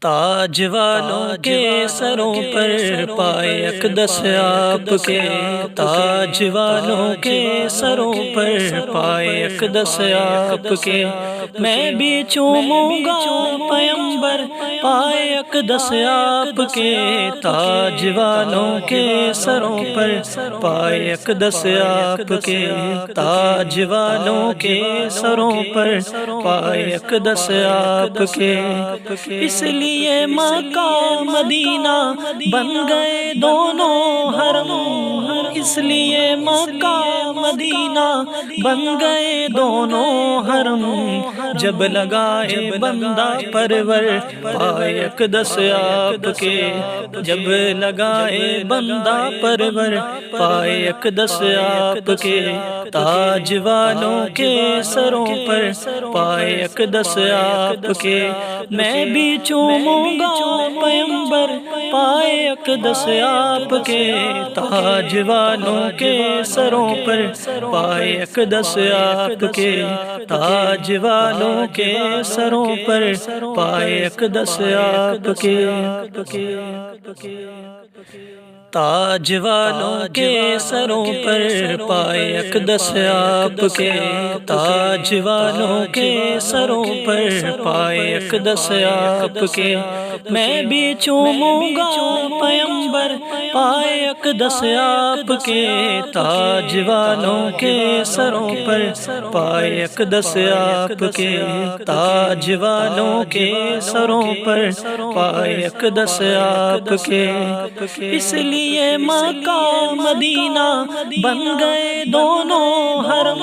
تاج والوں کے سروں پر پائے اقدس آپ کے، تاج والوں کے سروں پر پائے اقدس آپ کے، میں بھی چوموں گا پیمبر پائے اقدس آپ کے، تاج والوں کے سروں پر پائے اقدس آپ کے، تاج والوں کے سروں پر پائے اقدس آپ کے، اس لیے مکہ مدینہ بن گئے دونوں حرم، اس لیے مکہ مدینہ بن گئے دونوں حرم، جب لگائے بندہ پرور پائے اقدس آپ کے، جب لگائے بندہ پرور پائے اقدس آپ کے، تاج والوں کے سروں پر پائے اقدس آپ کے، میں بھی چوموں گا پیمبر پائے اقدس آپ کے، تاج والوں کے سروں پر پائے اقدس آپ کے، تاج والوں کے سروں پر پائے اقدس آپ کے، تاج والوں کے سروں پر پائے اقدس آپ کے، تاج والوں کے سروں پر پائے اقدس آپ کے، میں بھی چوموں گا پیمبر پائے اقدس آپ کے، تاج والوں کے سروں پر پائے اقدس آپ کے، تاج والوں کے سروں پر پائے اقدس آپ کے، اس لیے مکہ مدینہ بن گئے دونوں حرم،